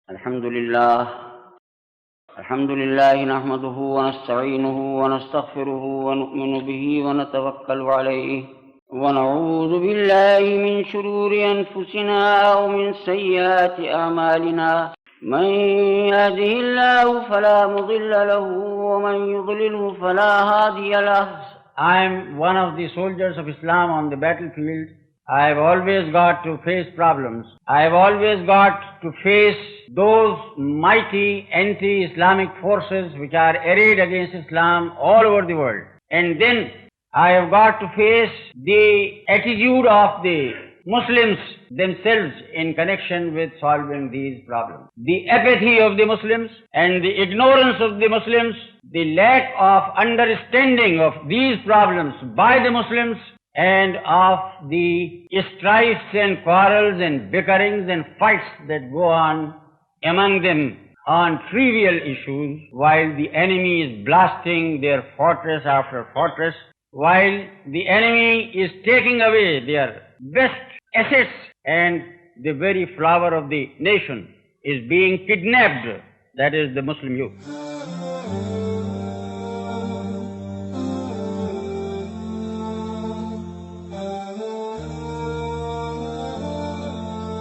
الحمد لله نحمده ونستعينه ونستغفره ونؤمن به ونتوكل عليه ونعوذ بالله من شرور أنفسنا ومن سيئات أعمالنا من يهده الله فلا مضل له ومن يضلله فلا هادي له. I am one of the soldiers of Islam on the battlefield. I have always got to face problems. I have always got to face those mighty anti-Islamic forces which are arrayed against Islam all over the world. And then I have got to face the attitude of the Muslims themselves in connection with solving these problems. The apathy of the Muslims and the ignorance of the Muslims, the lack of understanding of these problems by the Muslims, and of the strifes and quarrels and bickerings and fights that go on among them on trivial issues, while the enemy is blasting their fortress after fortress, while the enemy is taking away their best assets, and the very flower of the nation is being kidnapped, that is the Muslim youth.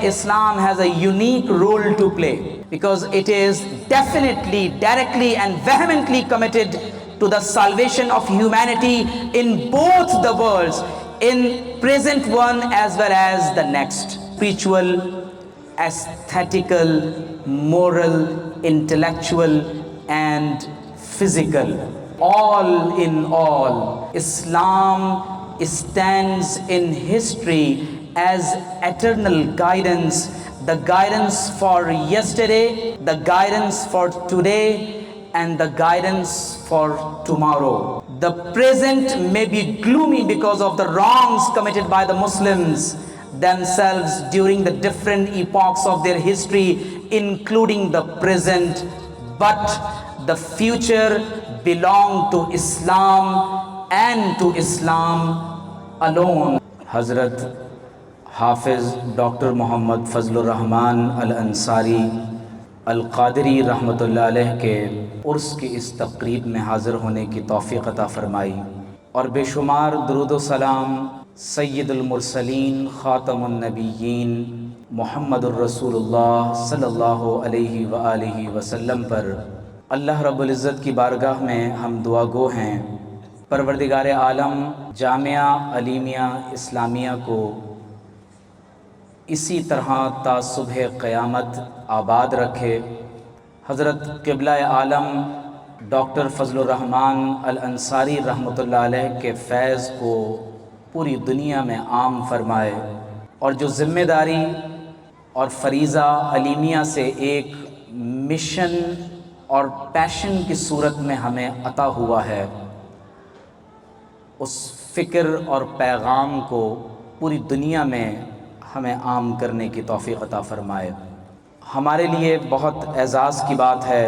Islam has a unique role to play because it is definitely, directly and vehemently committed to the salvation of humanity in both the worlds, in present one as well as the next. Spiritual, aesthetical, moral, intellectual and physical. All in all, Islam stands in history as eternal guidance, the guidance for yesterday, the guidance for today, and the guidance for tomorrow. The present may be gloomy because of the wrongs committed by the Muslims themselves during the different epochs of their history, including the present, but the future belongs to Islam and to Islam alone. Hazrat حافظ doctor Muhammad فضل الرحمن الانصاری القادری رحمۃ اللہ علیہ کے عرس کی اس تقریب میں حاضر ہونے کی توفیق عطا فرمائی، اور بے شمار درود و سلام سید المرسلین خاتم النبیین محمد الرسول اللہ صلی اللہ علیہ وآلہ وسلم پر اللہ رب العزت کی بارگاہ میں ہم دعا گو ہیں، پروردگار عالم جامعہ علیمیہ اسلامیہ کو اسی طرح تا صبح قیامت آباد رکھے، حضرت قبلہ عالم ڈاکٹر فضل الرحمن الانصاری رحمۃ اللہ علیہ کے فیض کو پوری دنیا میں عام فرمائے، اور جو ذمہ داری اور فریضہ علیمیہ سے ایک مشن اور پیشن کی صورت میں ہمیں عطا ہوا ہے، اس فکر اور پیغام کو پوری دنیا میں ہمیں عام کرنے کی توفیق عطا فرمائے۔ ہمارے لیے بہت اعزاز کی بات ہے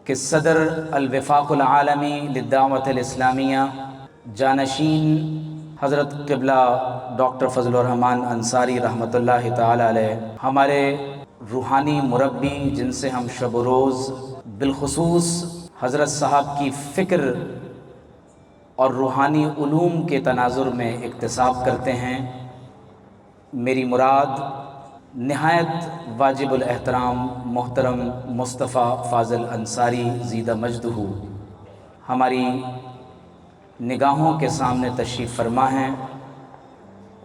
کہ صدر الوفاق العالمی للدعوت الاسلامیہ جانشین حضرت قبلہ ڈاکٹر فضل الرحمن انصاری رحمۃ اللہ تعالی علیہ، ہمارے روحانی مربی جن سے ہم شب و روز بالخصوص حضرت صاحب کی فکر اور روحانی علوم کے تناظر میں اکتساب کرتے ہیں، میری مراد نہایت واجب الاحترام محترم مصطفیٰ فاضل انصاری زیدہ مجدہ ہماری نگاہوں کے سامنے تشریف فرما ہیں،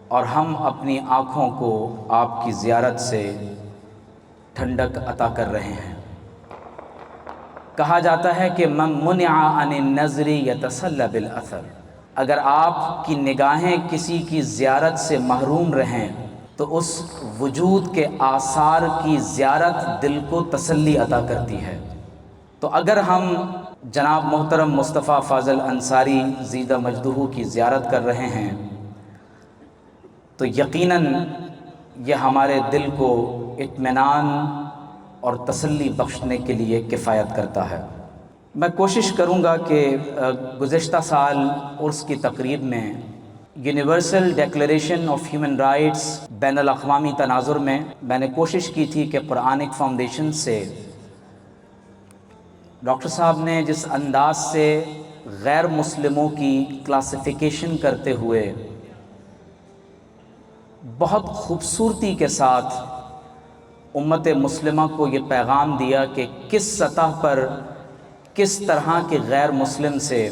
اور ہم اپنی آنکھوں کو آپ کی زیارت سے ٹھنڈک عطا کر رہے ہیں۔ کہا جاتا ہے کہ من منع عن النظر یتسلی بالاثر، اگر آپ کی نگاہیں کسی کی زیارت سے محروم رہیں تو اس وجود کے آثار کی زیارت دل کو تسلی عطا کرتی ہے۔ تو اگر ہم جناب محترم مصطفیٰ فاضل انصاری زیدہ مجدہ کی زیارت کر رہے ہیں تو یقیناً یہ ہمارے دل کو اطمینان اور تسلی بخشنے کے لیے کفایت کرتا ہے۔ میں کوشش کروں گا کہ گزشتہ سال عرس کی تقریب میں universal declaration of human rights بین الاقوامی تناظر میں میں نے کوشش کی تھی کہ قرآنک فاؤنڈیشن سے ڈاکٹر صاحب نے جس انداز سے غیر مسلموں کی کلاسیفیکیشن کرتے ہوئے بہت خوبصورتی کے ساتھ امت مسلمہ کو یہ پیغام دیا کہ کس سطح پر کس طرح کے غیر مسلم سے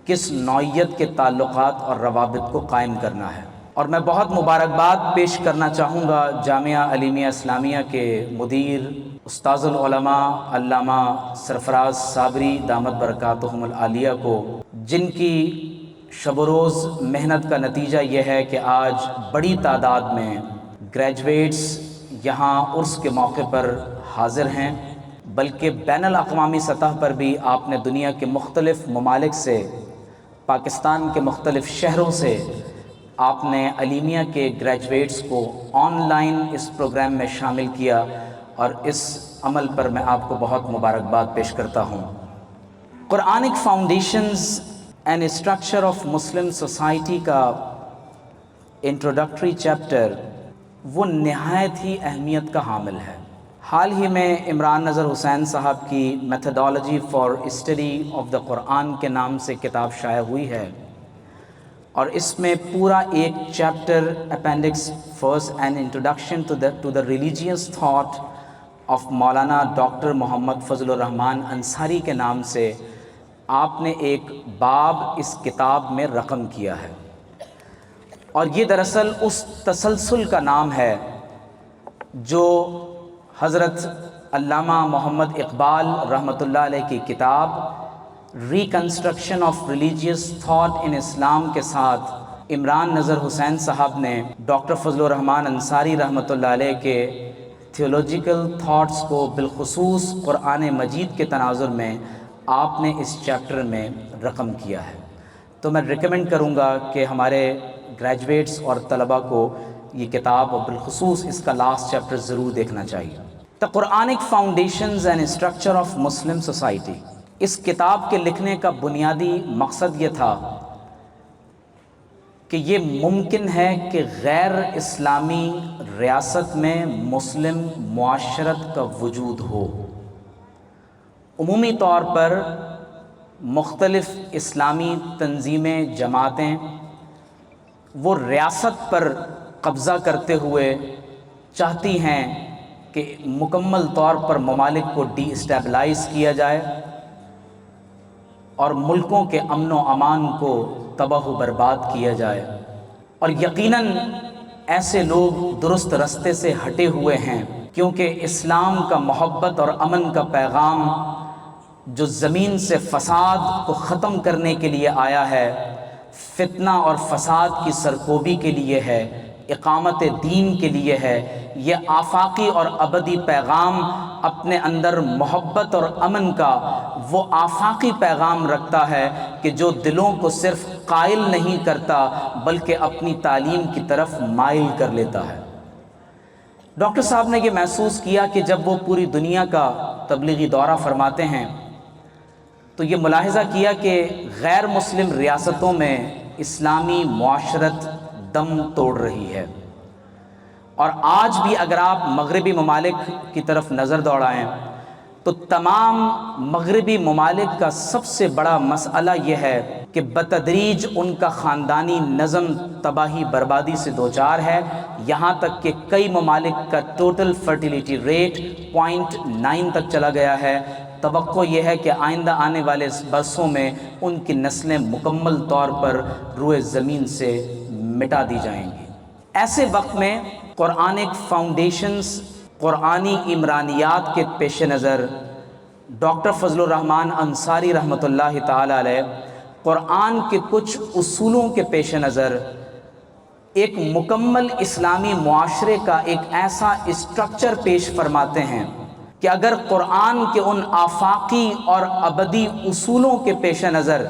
کس نوعیت کے تعلقات اور روابط کو قائم کرنا ہے. اور میں بہت مبارکباد پیش کرنا چاہوں گا جامعہ علیمیہ اسلامیہ کے مدیر استاذ العلماء علامہ سرفراز صابری دامت برکاتہم العالیہ کو، جن کی شب و روز محنت کا نتیجہ یہ ہے کہ آج بڑی تعداد میں گریجویٹس یہاں عرس کے موقع پر حاضر ہیں، بلکہ بین الاقوامی سطح پر بھی آپ نے دنیا کے مختلف ممالک سے، پاکستان کے مختلف شہروں سے آپ نے علیمیہ کے گریجویٹس کو آن لائن اس پروگرام میں شامل کیا، اور اس عمل پر میں آپ کو بہت مبارکباد پیش کرتا ہوں. Quranic foundations and structure of Muslim society کا انٹروڈکٹری چیپٹر وہ نہایت ہی اہمیت کا حامل ہے. حال ہی میں عمران نظر حسین صاحب کی methodology for study of the Quran کے نام سے کتاب شائع ہوئی ہے، اور اس میں پورا ایک chapter appendix first and introduction to the religious thought of Maulana doctor Muhammad Fazl ur-Rahman Ansari کے نام سے آپ نے ایک باب اس کتاب میں رقم کیا ہے. اور یہ دراصل اس تسلسل کا نام ہے جو حضرت علامہ محمد اقبال رحمۃ اللہ علیہ کی کتاب reconstruction of religious thought in Islam کے ساتھ عمران نظر حسین صاحب نے ڈاکٹر فضل الرحمان انصاری رحمۃ اللہ علیہ کے تھیولوجیکل تھاٹس کو بالخصوص قرآن مجید کے تناظر میں آپ نے اس چیپٹر میں رقم کیا ہے. تو میں ریکمینڈ کروں گا کہ ہمارے گریجویٹس اور طلباء کو یہ کتاب اور بالخصوص اس کا لاسٹ چیپٹر ضرور دیکھنا چاہیے. The Quranic foundations and structure of Muslim society, اس کتاب کے لکھنے کا بنیادی مقصد یہ تھا کہ یہ ممکن ہے کہ غیر اسلامی ریاست میں مسلم معاشرت کا وجود ہو. عمومی طور پر مختلف اسلامی تنظیمیں، جماعتیں وہ ریاست پر قبضہ کرتے ہوئے چاہتی ہیں کہ مکمل طور پر ممالک کو ڈی اسٹیبلائز کیا جائے اور ملکوں کے امن و امان کو تباہ و برباد کیا جائے. اور یقیناً ایسے لوگ درست رستے سے ہٹے ہوئے ہیں، کیونکہ اسلام کا محبت اور امن کا پیغام جو زمین سے فساد کو ختم کرنے کے لیے آیا ہے، فتنہ اور فساد کی سرکوبی کے لیے ہے، اقامت دین کے لیے ہے، یہ آفاقی اور ابدی پیغام اپنے اندر محبت اور امن کا وہ آفاقی پیغام رکھتا ہے کہ جو دلوں کو صرف قائل نہیں کرتا بلکہ اپنی تعلیم کی طرف مائل کر لیتا ہے. ڈاکٹر صاحب نے یہ محسوس کیا کہ جب وہ پوری دنیا کا تبلیغی دورہ فرماتے ہیں تو یہ ملاحظہ کیا کہ غیر مسلم ریاستوں میں اسلامی معاشرت دم توڑ رہی ہے. اور آج بھی اگر آپ مغربی ممالک کی طرف نظر دوڑائیں تو تمام مغربی ممالک کا سب سے بڑا مسئلہ یہ ہے کہ بتدریج ان کا خاندانی نظم تباہی بربادی سے دوچار ہے، یہاں تک کہ کئی ممالک کا ٹوٹل فرٹیلیٹی ریٹ 0.9 تک چلا گیا ہے. توقع یہ ہے کہ آئندہ آنے والے برسوں میں ان کی نسلیں مکمل طور پر روئے زمین سے مٹا دی جائیں گی. ایسے وقت میں قرآنک فاؤنڈیشنز قرآنی عمرانیات کے پیش نظر ڈاکٹر فضل الرحمان انصاری رحمۃ اللہ تعالی علیہ قرآن کے کچھ اصولوں کے پیش نظر ایک مکمل اسلامی معاشرے کا ایک ایسا اسٹرکچر پیش فرماتے ہیں کہ اگر قرآن کے ان آفاقی اور ابدی اصولوں کے پیش نظر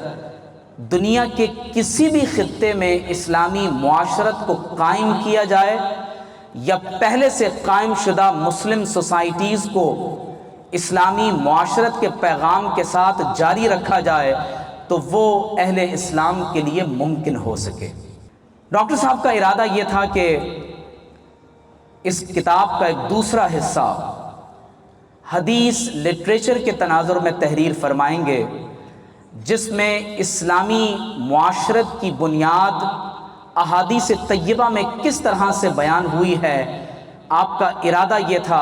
دنیا کے کسی بھی خطے میں اسلامی معاشرت کو قائم کیا جائے یا پہلے سے قائم شدہ مسلم سوسائٹیز کو اسلامی معاشرت کے پیغام کے ساتھ جاری رکھا جائے تو وہ اہل اسلام کے لیے ممکن ہو سکے. ڈاکٹر صاحب کا ارادہ یہ تھا کہ اس کتاب کا ایک دوسرا حصہ حدیث لٹریچر کے تناظر میں تحریر فرمائیں گے، جس میں اسلامی معاشرت کی بنیاد احادیث طیبہ میں کس طرح سے بیان ہوئی ہے۔ آپ کا ارادہ یہ تھا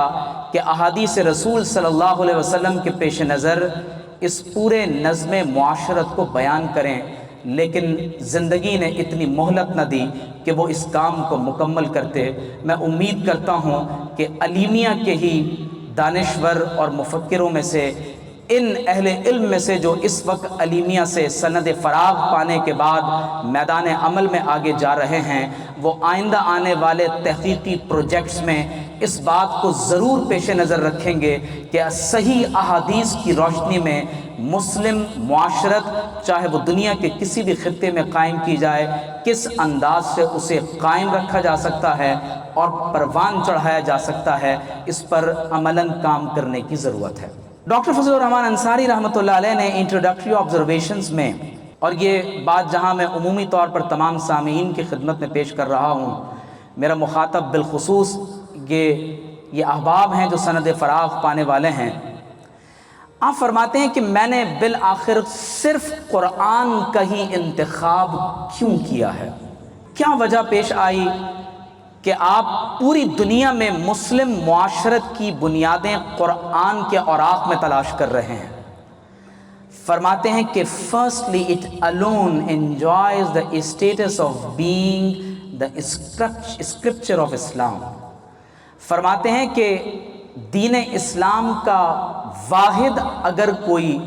کہ احادیث رسول صلی اللہ علیہ وسلم کے پیش نظر اس پورے نظم معاشرت کو بیان کریں، لیکن زندگی نے اتنی مہلت نہ دی کہ وہ اس کام کو مکمل کرتے۔ میں امید کرتا ہوں کہ علیمیہ کے ہی دانشور اور مفکروں میں سے، ان اہل علم میں سے جو اس وقت علیمیہ سے سند فراغ پانے کے بعد میدان عمل میں آگے جا رہے ہیں، وہ آئندہ آنے والے تحقیقی پروجیکٹس میں اس بات کو ضرور پیش نظر رکھیں گے کہ صحیح احادیث کی روشنی میں مسلم معاشرت، چاہے وہ دنیا کے کسی بھی خطے میں قائم کی جائے، کس انداز سے اسے قائم رکھا جا سکتا ہے اور پروان چڑھایا جا سکتا ہے، اس پر عملاً کام کرنے کی ضرورت ہے۔ ڈاکٹر فضل الرحمان انصاری رحمۃ اللہ علیہ نے انٹروڈکٹری آبزرویشنز میں، اور یہ بات جہاں میں عمومی طور پر تمام سامعین کی خدمت میں پیش کر رہا ہوں، میرا مخاطب بالخصوص یہ احباب ہیں جو سند فراغ پانے والے ہیں، آپ فرماتے ہیں کہ میں نے بالآخر صرف قرآن کا ہی انتخاب کیوں کیا ہے؟ کیا وجہ پیش آئی کہ آپ پوری دنیا میں مسلم معاشرت کی بنیادیں قرآن کے اوراق میں تلاش کر رہے ہیں؟ فرماتے ہیں کہ firstly it alone enjoys the status of being the scripture of Islam۔ فرماتے ہیں کہ دین اسلام کا واحد اگر کوئی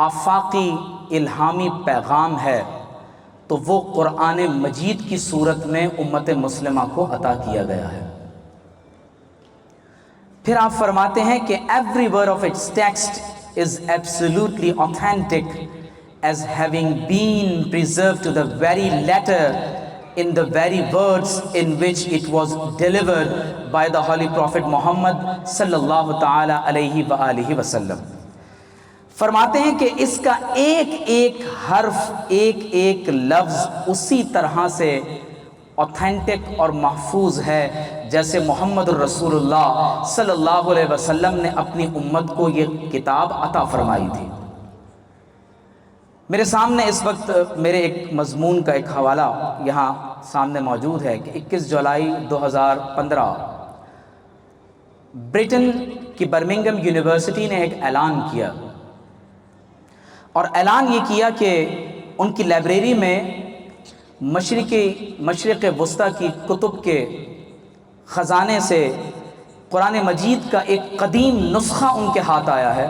آفاقی الہامی پیغام ہے تو وہ قرآن مجید کی صورت میں امت مسلمہ کو عطا کیا گیا ہے۔ پھر آپ فرماتے ہیں کہ every word of its text is absolutely authentic as having been preserved to the very letter in the very words in which it was delivered by the Holy Prophet Muhammad sallallahu ta'ala alayhi wa alihi wasallam۔ فرماتے ہیں کہ اس کا ایک ایک حرف، ایک ایک لفظ اسی طرح سے اوتھینٹک اور محفوظ ہے جیسے محمد الرسول اللہ صلی اللہ علیہ وسلم نے اپنی امت کو یہ کتاب عطا فرمائی تھی۔ میرے سامنے اس وقت میرے ایک مضمون کا ایک حوالہ یہاں سامنے موجود ہے کہ 21 جولائی 2015 برٹن کی برمنگھم یونیورسٹی نے ایک اعلان کیا، اور اعلان یہ کیا کہ ان کی لائبریری میں مشرق وسطیٰ کی کتب کے خزانے سے قرآن مجید کا ایک قدیم نسخہ ان کے ہاتھ آیا ہے،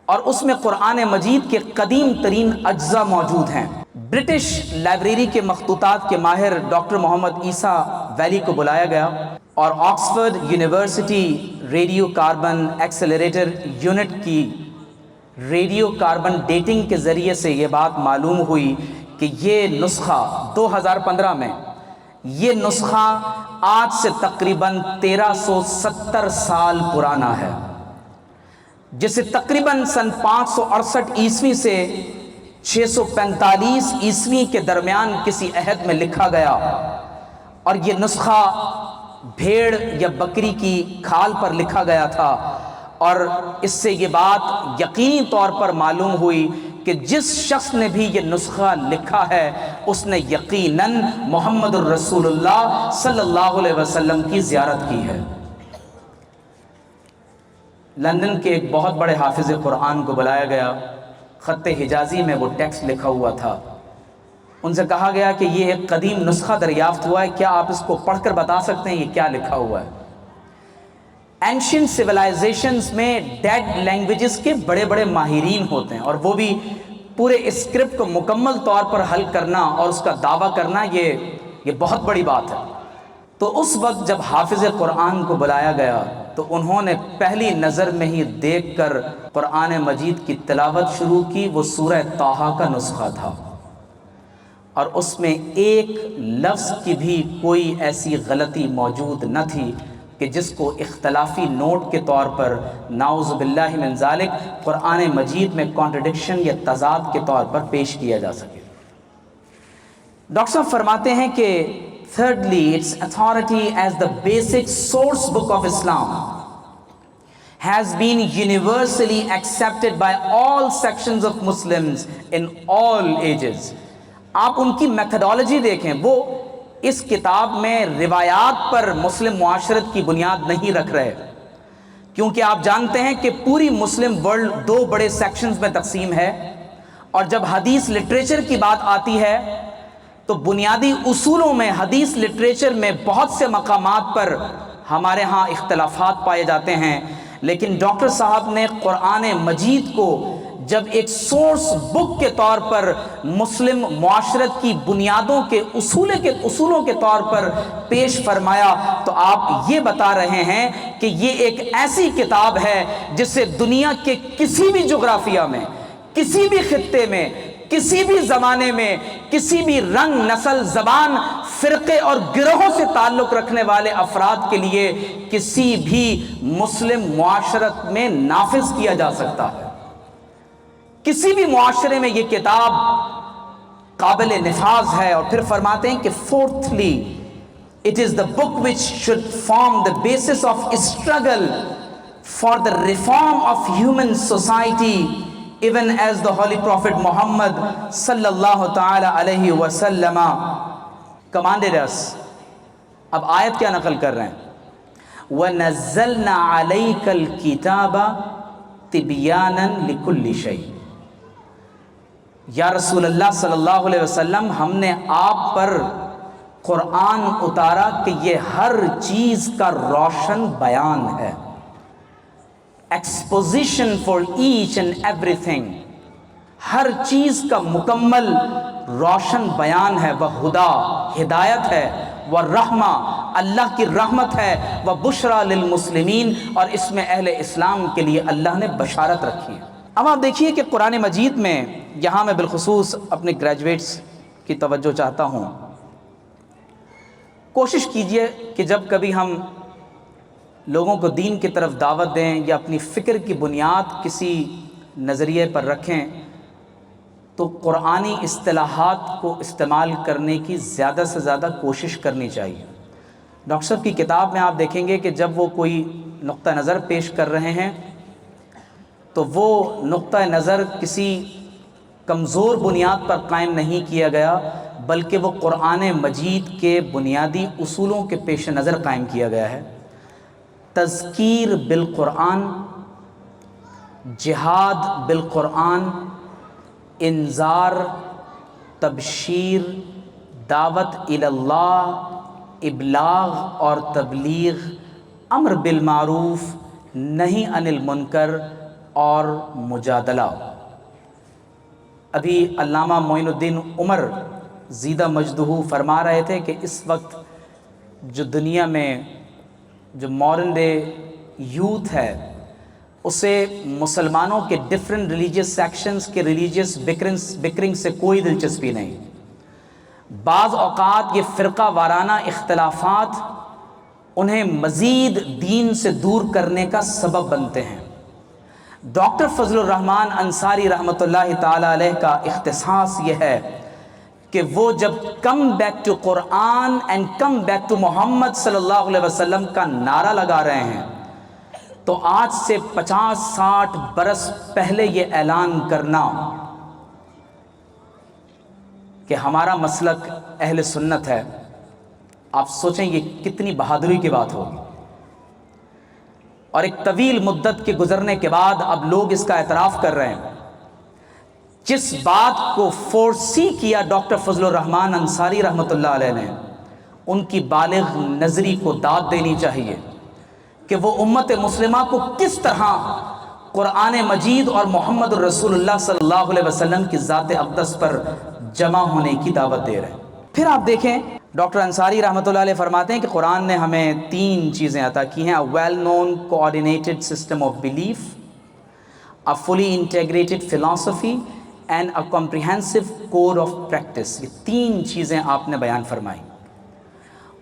اور اس میں قرآن مجید کے قدیم ترین اجزاء موجود ہیں۔ برٹش لائبریری کے مخطوطات کے ماہر ڈاکٹر محمد عیسیٰ ویلی کو بلایا گیا، اور Oxford university radio carbon accelerator unit کی ریڈیو کاربن ڈیٹنگ کے ذریعے سے یہ بات معلوم ہوئی کہ یہ نسخہ 2015 میں یہ نسخہ آج سے تقریباً 1370 سال پرانا ہے، جسے تقریباً سن 568 عیسوی سے 645 عیسوی کے درمیان کسی عہد میں لکھا گیا، اور یہ نسخہ بھیڑ یا بکری کی کھال پر لکھا گیا تھا، اور اس سے یہ بات یقینی طور پر معلوم ہوئی کہ جس شخص نے بھی یہ نسخہ لکھا ہے اس نے یقیناً محمد الرسول اللہ صلی اللہ علیہ وسلم کی زیارت کی ہے۔ لندن کے ایک بہت بڑے حافظ قرآن کو بلایا گیا، خط حجازی میں وہ ٹیکسٹ لکھا ہوا تھا۔ ان سے کہا گیا کہ یہ ایک قدیم نسخہ دریافت ہوا ہے، کیا آپ اس کو پڑھ کر بتا سکتے ہیں یہ کیا لکھا ہوا ہے؟ اینشینٹ سویلائزیشنز میں ڈیڈ لینگویجز کے بڑے بڑے ماہرین ہوتے ہیں، اور وہ بھی پورے اسکرپٹ کو مکمل طور پر حل کرنا اور اس کا دعویٰ کرنا یہ بہت بڑی بات ہے۔ تو اس وقت جب حافظ قرآن کو بلایا گیا تو انہوں نے پہلی نظر میں ہی دیکھ کر قرآن مجید کی تلاوت شروع کی۔ وہ سورہ طٰہٰ کا نسخہ تھا، اور اس میں ایک لفظ کی بھی کوئی ایسی غلطی موجود نہ تھی کہ جس کو اختلافی نوٹ کے طور پر نعوذ باللہ من ذالک قرآن مجید میں کانٹرڈکشن یا تضاد کے طور پر پیش کیا جا سکے۔ ڈاکٹر صاحب فرماتے ہیں کہ Thirdly, its authority as the basic source book of Islam has been universally accepted by all sections of Muslims in all ages. آپ ان کی میتھڈالوجی دیکھیں، وہ اس کتاب میں روایات پر مسلم معاشرت کی بنیاد نہیں رکھ رہے، کیونکہ آپ جانتے ہیں کہ پوری مسلم ورلڈ دو بڑے سیکشنز میں تقسیم ہے، اور جب حدیث لٹریچر کی بات آتی ہے تو بنیادی اصولوں میں حدیث لٹریچر میں بہت سے مقامات پر ہمارے ہاں اختلافات پائے جاتے ہیں، لیکن ڈاکٹر صاحب نے قرآن مجید کو جب ایک سورس بک کے طور پر مسلم معاشرت کی بنیادوں کے اصولوں کے طور پر پیش فرمایا، تو آپ یہ بتا رہے ہیں کہ یہ ایک ایسی کتاب ہے جس سے دنیا کے کسی بھی جغرافیہ میں، کسی بھی خطے میں، کسی بھی زمانے میں، کسی بھی رنگ، نسل، زبان، فرقے اور گروہوں سے تعلق رکھنے والے افراد کے لیے کسی بھی مسلم معاشرت میں نافذ کیا جا سکتا ہے۔ کسی بھی معاشرے میں یہ کتاب قابل نفاذ ہے۔ اور پھر فرماتے ہیں کہ fourthly, it is the book which should form the basis of struggle for the reform of human society, even as the Holy Prophet Muhammad sallallahu ta'ala alayhi wa sallam commanded us۔ اب آیت کیا نقل کر رہے ہیں؟ وَنَزَّلْنَا عَلَيْكَ الْكِتَابَ تِبْيَانًا لِكُلِّ شَيْءٍ۔ یا رسول اللہ صلی اللہ علیہ وسلم، ہم نے آپ پر قرآن اتارا کہ یہ ہر چیز کا روشن بیان ہے، exposition for each and every thing, ہر چیز کا مکمل روشن بیان ہے، وہ ہدا، ہدایت ہے، وہ رحمہ، اللہ کی رحمت ہے، وہ بشرا للمسلمین، اور اس میں اہل اسلام کے لیے اللہ نے بشارت رکھی ہے۔ اب آپ دیکھیے کہ قرآن مجید میں، یہاں میں بالخصوص اپنے گریجویٹس کی توجہ چاہتا ہوں، کوشش کیجئے کہ جب کبھی ہم لوگوں کو دین کی طرف دعوت دیں یا اپنی فکر کی بنیاد کسی نظریے پر رکھیں تو قرآنی اصطلاحات کو استعمال کرنے کی زیادہ سے زیادہ کوشش کرنی چاہیے۔ ڈاکٹر صاحب کی کتاب میں آپ دیکھیں گے کہ جب وہ کوئی نقطہ نظر پیش کر رہے ہیں تو وہ نقطہ نظر کسی کمزور بنیاد پر قائم نہیں کیا گیا، بلکہ وہ قرآن مجید کے بنیادی اصولوں کے پیش نظر قائم کیا گیا ہے۔ تذکیر بالقرآن، جہاد بالقرآن، انذار، تبشیر، دعوت اللہ، ابلاغ اور تبلیغ، امر بالمعروف، نہی عن المنکر اور مجادلہ۔ ابھی علامہ معین الدین عمر زیدہ مجدہ فرما رہے تھے کہ اس وقت جو دنیا میں جو ماڈرن ڈے یوتھ ہے، اسے مسلمانوں کے ڈفرینٹ ریلیجیس سیکشنز کے ریلیجیس بکرنگ سے کوئی دلچسپی نہیں۔ بعض اوقات یہ فرقہ وارانہ اختلافات انہیں مزید دین سے دور کرنے کا سبب بنتے ہیں۔ ڈاکٹر فضل الرحمان انصاری رحمۃ اللہ تعالی علیہ کا اختصاص یہ ہے کہ وہ جب come back to Quran and come back to Muhammad صلی اللہ علیہ وسلم کا نعرہ لگا رہے ہیں تو آج سے 50-60 برس پہلے یہ اعلان کرنا کہ ہمارا مسلک اہل سنت ہے، آپ سوچیں یہ کتنی بہادری کی بات ہوگی۔ اور ایک طویل مدت کے گزرنے کے بعد اب لوگ اس کا اعتراف کر رہے ہیں۔ جس بات کو فورسی کیا ڈاکٹر فضل الرحمان انصاری رحمۃ اللہ علیہ نے، ان کی بالغ نظری کو داد دینی چاہیے کہ وہ امت مسلمہ کو کس طرح قرآن مجید اور محمد الرسول اللہ صلی اللہ علیہ وسلم کی ذات اقدس پر جمع ہونے کی دعوت دے رہے ہیں۔ پھر آپ دیکھیں ڈاکٹر انصاری رحمۃ اللہ علیہ فرماتے ہیں کہ قرآن نے ہمیں 3 چیزیں عطا کی ہیں: a well known coordinated system of belief, a fully integrated philosophy and a comprehensive code of practice۔ یہ 3 چیزیں آپ نے بیان فرمائی۔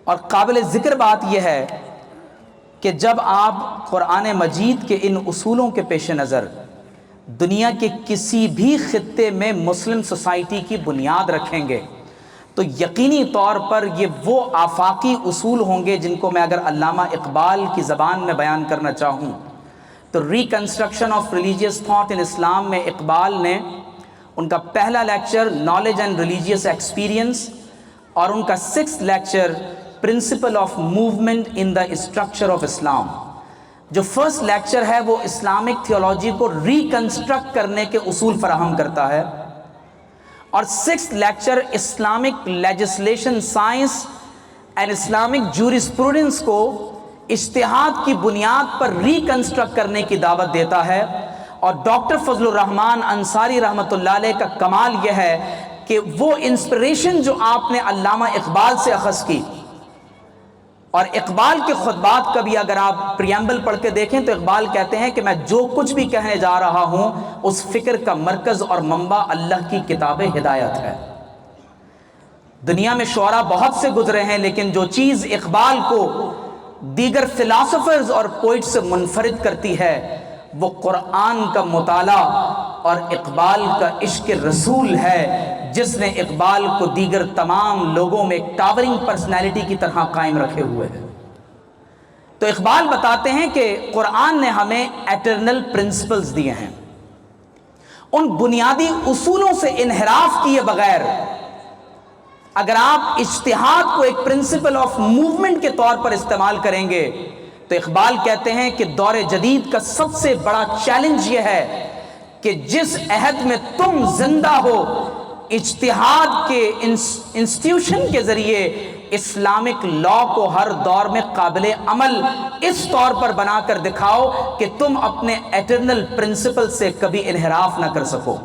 اور قابل ذکر بات یہ ہے کہ جب آپ قرآن مجید کے ان اصولوں کے پیش نظر دنیا کے کسی بھی خطے میں مسلم سوسائٹی کی بنیاد رکھیں گے تو یقینی طور پر یہ وہ آفاقی اصول ہوں گے جن کو میں اگر علامہ اقبال کی زبان میں بیان کرنا چاہوں تو reconstruction of religious thought in Islam میں اقبال نے ان کا پہلا lecture knowledge and religious experience اور ان کا 6th lecture principle of movement in the structure of Islam, جو فرسٹ لیکچر ہے وہ اسلامک تھیولوجی کو ریکنسٹرکٹ کرنے کے اصول فراہم کرتا ہے، اور 6th lecture Islamic legislation science and Islamic jurisprudence کو اجتہاد کی بنیاد پر ریکنسٹرکٹ کرنے کی دعوت دیتا ہے۔ اور ڈاکٹر فضل الرحمن انصاری رحمۃ اللہ علیہ کا کمال یہ ہے کہ وہ انسپریشن جو آپ نے علامہ اقبال سے اخذ کی، اور اقبال کے خطبات کا بھی اگر آپ پریمبل پڑھ کے دیکھیں تو اقبال کہتے ہیں کہ میں جو کچھ بھی کہنے جا رہا ہوں اس فکر کا مرکز اور منبع اللہ کی کتاب ہدایت ہے۔ دنیا میں شعراء بہت سے گزرے ہیں، لیکن جو چیز اقبال کو دیگر فلاسفرز اور پوئٹ سے منفرد کرتی ہے وہ قرآن کا مطالعہ اور اقبال کا عشق رسول ہے، جس نے اقبال کو دیگر تمام لوگوں میں ایک ٹاورنگ پرسنالٹی کی طرح قائم رکھے ہوئے ہے۔ تو اقبال بتاتے ہیں کہ قرآن نے ہمیں ایٹرنل پرنسپلز دیے ہیں، ان بنیادی اصولوں سے انحراف کیے بغیر اگر آپ اجتہاد کو ایک پرنسپل آف موومنٹ کے طور پر استعمال کریں گے تو اقبال کہتے ہیں کہ دور جدید کا سب سے بڑا چیلنج یہ ہے کہ جس عہد میں تم زندہ ہو، اجتہاد کے انسٹیٹیوشن کے ذریعے اسلامک لا کو ہر دور میں قابل عمل اس طور پر بنا کر دکھاؤ کہ تم اپنے ایٹرنل پرنسپل سے کبھی انحراف نہ کر سکو۔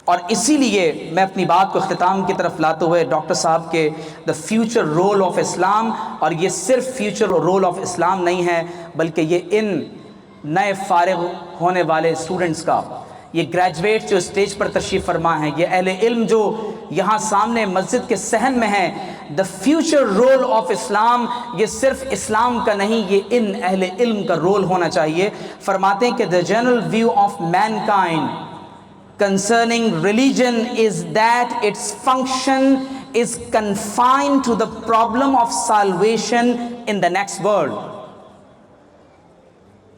اور اسی لیے میں اپنی بات کو اختتام کی طرف لاتے ہوئے ڈاکٹر صاحب کے دا فیوچر رول آف اسلام، اور یہ صرف فیوچر رول آف اسلام نہیں ہے بلکہ یہ ان نئے فارغ ہونے والے اسٹوڈنٹس کا، یہ گریجویٹ جو اسٹیج پر تشریف فرما ہیں، یہ اہل علم جو یہاں سامنے مسجد کے صحن میں ہیں، دا فیوچر رول آف اسلام یہ صرف اسلام کا نہیں، یہ ان اہل علم کا رول ہونا چاہیے۔ فرماتے ہیں کہ the general view of mankind concerning religion is that its function is confined to the problem of salvation in the next world۔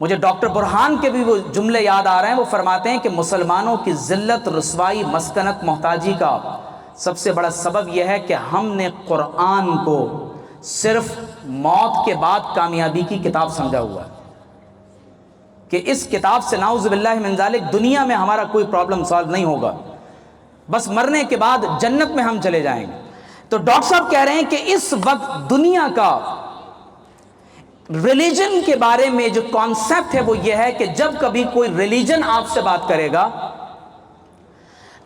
مجھے ڈاکٹر برہان کے بھی وہ جملے یاد آ رہے ہیں، وہ فرماتے ہیں کہ مسلمانوں کی ذلت، رسوائی، مسکنت، محتاجی کا سب سے بڑا سبب یہ ہے کہ ہم نے قرآن کو صرف موت کے بعد کامیابی کی کتاب سمجھا ہوا ہے، کہ اس کتاب سے نعوذ باللہ من ذالک دنیا میں ہمارا کوئی پرابلم سالو نہیں ہوگا، بس مرنے کے بعد جنت میں ہم چلے جائیں گے۔ تو ڈاکٹر صاحب کہہ رہے ہیں کہ اس وقت دنیا کا ریلیجن کے بارے میں جو کانسیپٹ ہے وہ یہ ہے کہ جب کبھی کوئی ریلیجن آپ سے بات کرے گا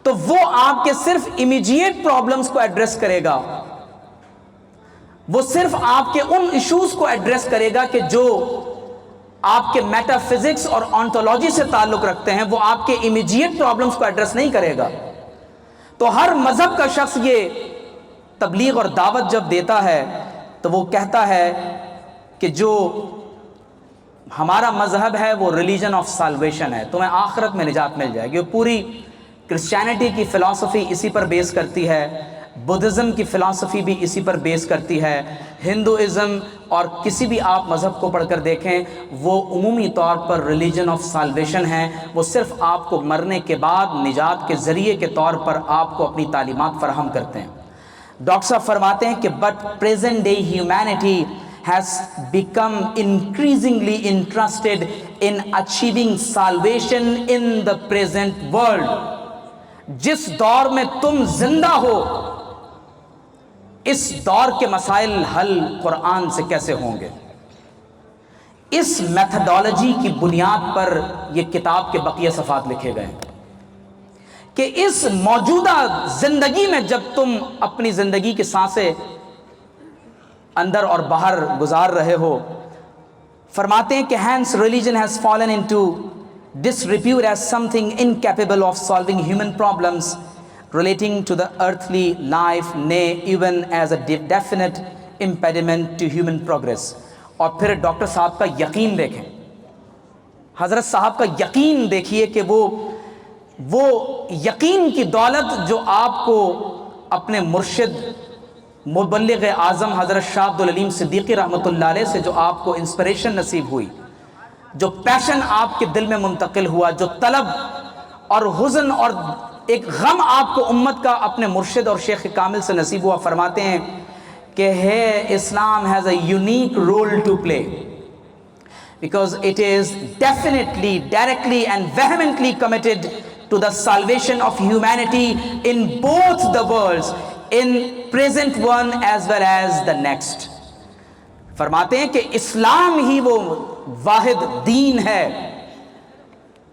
تو وہ آپ کے صرف امیجیٹ پرابلمز کو ایڈریس کرے گا، وہ صرف آپ کے ان ایشوز کو ایڈریس کرے گا کہ جو آپ کے میٹا فزکس اور آنٹولوجی سے تعلق رکھتے ہیں، وہ آپ کے امیجیٹ پرابلمز کو ایڈریس نہیں کرے گا۔ تو ہر مذہب کا شخص یہ تبلیغ اور دعوت جب دیتا ہے تو وہ کہتا ہے کہ جو ہمارا مذہب ہے وہ ریلیجن آف سالویشن ہے، تمہیں آخرت میں نجات مل جائے گی۔ پوری کرسچینٹی کی فلسفی اسی پر بیس کرتی ہے، بدھزم کی فلسفی بھی اسی پر بیس کرتی ہے، ہندوازم اور کسی بھی آپ مذہب کو پڑھ کر دیکھیں وہ عمومی طور پر ریلیجن آف سالویشن ہے، وہ صرف آپ کو مرنے کے بعد نجات کے ذریعے کے طور پر آپ کو اپنی تعلیمات فراہم کرتے ہیں۔ ڈاکٹر صاحب فرماتے ہیں کہ but present day humanity has become increasingly interested in achieving salvation in the present world۔ جس دور میں تم زندہ ہو اس دور کے مسائل حل قرآن سے کیسے ہوں گے؟ اس میتھڈالوجی کی بنیاد پر یہ کتاب کے بقیہ صفحات لکھے گئے کہ اس موجودہ زندگی میں جب تم اپنی زندگی کی سانسیں اندر اور باہر گزار رہے ہو، فرماتے ہیں کہ hence religion has fallen into disrepute as something incapable of solving human problems relating to the earthly life, nay even as a definite impediment to human progress۔ اور پھر ڈاکٹر صاحب کا یقین دیکھیں، حضرت صاحب کا یقین دیکھیے کہ وہ یقین کی دولت جو آپ کو اپنے مرشد مبلغ اعظم حضرت شاہ عبدالعلیم صدیقی رحمۃ اللہ علیہ سے جو آپ کو انسپریشن نصیب ہوئی، جو پیشن آپ کے دل میں منتقل ہوا، جو طلب اور حزن اور ایک غم آپ کو امت کا اپنے مرشد اور شیخ کامل سے نصیب ہوا، فرماتے ہیں کہ Islam has a unique role to play because it is definitely, directly and vehemently committed to the salvation of humanity in both the worlds, in present one as well as the next. فرماتے ہیں کہ اسلام ہی وہ واحد دین ہے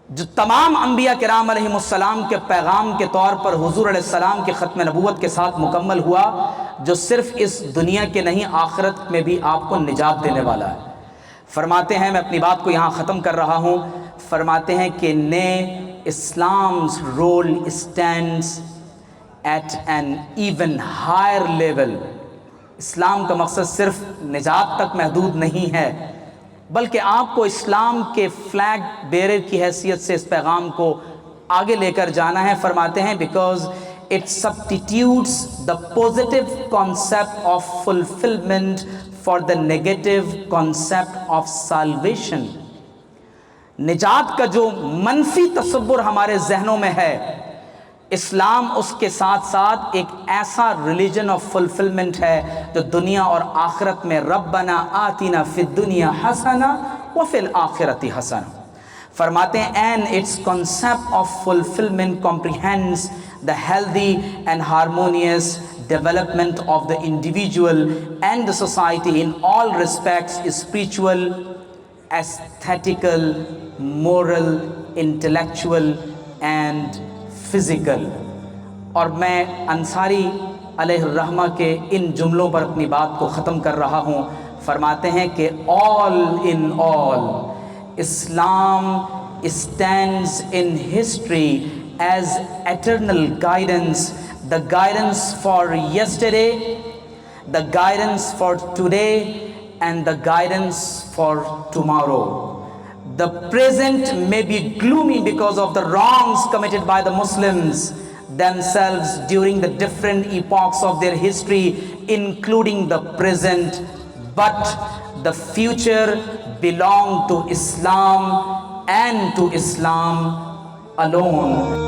جو تمام انبیاء کرام علیہم السلام کے پیغام کے طور پر حضور علیہ السلام کے ختم نبوت کے ساتھ مکمل ہوا، جو صرف اس دنیا کے نہیں آخرت میں بھی آپ کو نجات دینے والا ہے۔ فرماتے ہیں، میں اپنی بات کو یہاں ختم کر رہا ہوں، فرماتے ہیں کہ Islam's role stands at an even higher level. اسلام کا مقصد صرف نجات تک محدود نہیں ہے، بلکہ آپ کو اسلام کے فلیگ بیرر کی حیثیت سے اس پیغام کو آگے لے کر جانا ہے۔ فرماتے ہیں because it substitutes the positive concept of fulfillment for the negative concept of salvation. نجات کا جو منفی تصور ہمارے ذہنوں میں ہے، اسلام اس کے ساتھ ساتھ ایک ایسا ریلیجن آف فلفلمنٹ ہے جو دنیا اور آخرت میں ربنا آتنا فی الدنیا حسنہ وفی الآخرۃ حسنہ فرماتے ہیں، and its concept of fulfillment comprehends the healthy and harmonious development of the individual and the society in all respects, spiritual, aesthetical, moral, intellectual and physical. اور میں انصاری علیہ الرحمہ کے ان جملوں پر اپنی بات کو ختم کر رہا ہوں۔ فرماتے ہیں کہ all in all Islam stands in history as eternal guidance, the guidance for yesterday, the guidance for today, and the guidance for tomorrow. The present may be gloomy because of the wrongs committed by the Muslims themselves during the different epochs of their history, including the present, but the future belongs to Islam and to Islam alone.